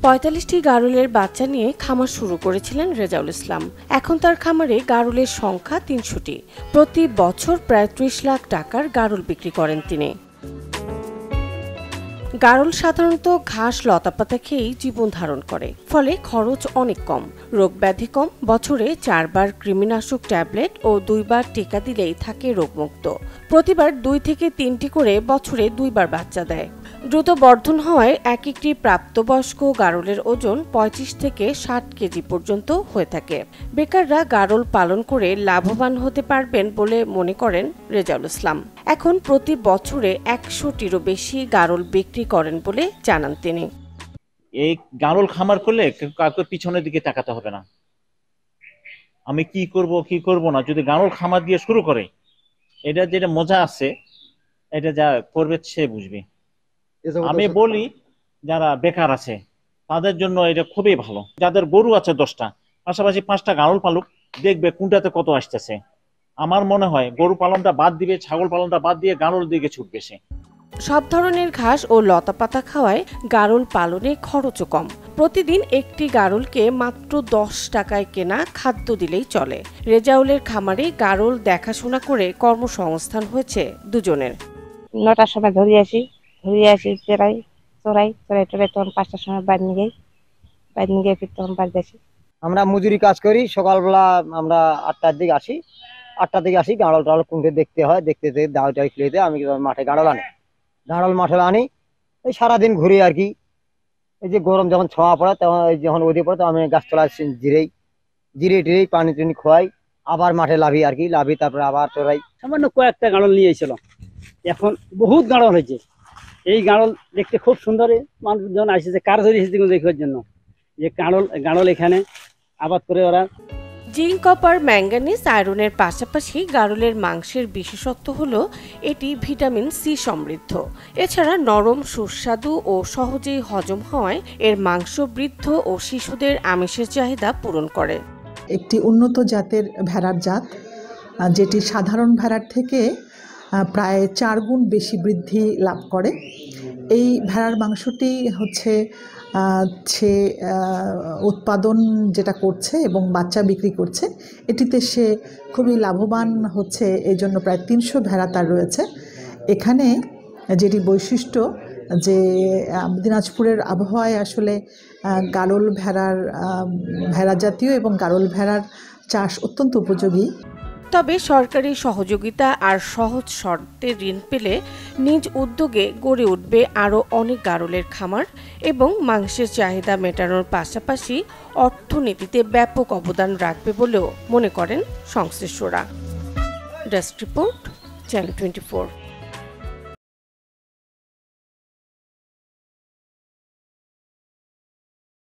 ৪৫টি গারলের বাচ্চা নিয়ে খামার শুরু করেছিলেন রেজাউল ইসলাম। এখন তার খামারে গারলের সংখ্যা ৩০০টি। প্রতি বছর প্রায় ৩০ লাখ টাকার গারল বিক্রি করেন তিনি। গারল সাধারণত ঘাস লতাপাতা খেয়েই জীবন ধারণ করে, ফলে খরচ অনেক কম, রোগ ব্যাধি কম। বছরে ৪ বার কৃমিনাশক ট্যাবলেট ও ২ বার টিকা দিলেই থাকে রোগমুক্ত। প্রতিবার ২ থেকে ৩টি করে বছরে ২ বার বাচ্চা দেয়। দ্রুত বর্ধন হওয়ায় এক একটি প্রাপ্তবয়স্ক গারলের ওজন ৩৫ থেকে ৬০ কেজি পর্যন্ত হয়ে থাকে। বেকাররা গারল পালন করে লাভবান হতে পারবেন বলে মনে করেন রেজাউল ইসলাম। এখন প্রতি বছরে ১০০টিরও বেশি গারল বিক্রি করেন বলে জানান তিনি। এই গারল খামার করলে কাউকে পিছনের দিকে তাকাতে হবে না, আমি কি করব না। যদি গারল খামার দিয়ে শুরু করে, এটা যেটা মজা আছে, এটা যা করবে সে বুঝবে। আমি বলি যারা বেকার আছে তাদের জন্য এটা খুবই ভালো। যাদের গরু আছে 10টা, পাশাপাশি 5টা গারল পালুক, দেখবে কোনটাতে কত আসতেছে। আমার মনে হয় গরু পালনটা বাদ দিবে, ছাগল পালনটা বাদ দিয়ে গারল দিকে ছুটবে সে। সব ধরনের ঘাস ও লতাপাতা খাওয়ায় গারল পালনে খরচও কম। প্রতিদিন একটি গারলকে মাত্র 10 টাকায় কেনা খাদ্য দিলেই চলে। রেজাউলের খামারে গারল দেখাশোনা করে কর্মসংস্থান হয়েছে দুজনের। 9টার সময় ধরিয়ে আসি চড়াই তখন 5টার সময় বাইরে নিয়ে গিয়ে ফির তখন বাড়িতে আসি। আমরা মজুরি কাজ করি, সকালবেলা আমরা 8টার দিকে আসি। গাড়ল টাড়ল কুন্ঠে দেখতে হয়, দেখতে দাও টাই খেলে আমি মাঠে গাড়ল মাঠে আনি। এই সারাদিন ঘুরি আর কি। এই যে গরম যখন ছোঁয়া পড়ে, তখন যখন ওদিকে পড়ে, তখন আমি গাছতলায় জিরে পানি টানি খোয়াই, আবার মাঠে লাভি আর কি, তারপরে আবার চড়াই। সামান্য কয়েকটা গাড়ল নিয়ে এসেছিল, এখন বহুত গাড়ল হয়েছে। এই গাড়ল দেখতে খুব সুন্দর। মানুষজন আসছে কার ধরে এসেছে দেখার জন্য যে গাড়ল এখানে আবাদ করে ওরা। জিঙ্ক, কপার, ম্যাঙ্গানিজ, আয়রনের পাশাপাশি গারলের মাংসের বিশেষত্ব হলো এটি ভিটামিন সি সমৃদ্ধ। এছাড়া নরম, সুস্বাদু ও সহজেই হজম হওয়ায় এর মাংস বৃদ্ধ ও শিশুদের আমিষের চাহিদা পূরণ করে। একটি উন্নত জাতের ভেড়ার জাত, যেটি সাধারণ ভেড়ার থেকে প্রায় 4 গুণ বেশি বৃদ্ধি লাভ করে। এই ভেড়ার মাংসটি হচ্ছে সে উৎপাদন যেটা করছে এবং বাচ্চা বিক্রি করছে, এটিতে সে খুবই লাভবান হচ্ছে। এই জন্য প্রায় 300 ভেড়া তার রয়েছে। এখানে যেটি বৈশিষ্ট্য, যে দিনাজপুরের আবহাওয়ায় আসলে গারল ভেড়া জাতীয় এবং গারল ভেড়ার চাষ অত্যন্ত উপযোগী। তবে সরকারি সহযোগিতা আর সহজ শর্তে ঋণ পেলে নিজ উদ্যোগে গড়ে উঠবে আরও অনেক গারলের খামার এবং মাংসের চাহিদা মেটানোর পাশাপাশি অর্থনীতিতে ব্যাপক অবদান রাখবে বলেও মনে করেন সংশ্লিষ্টরা। Desk report, channel 24।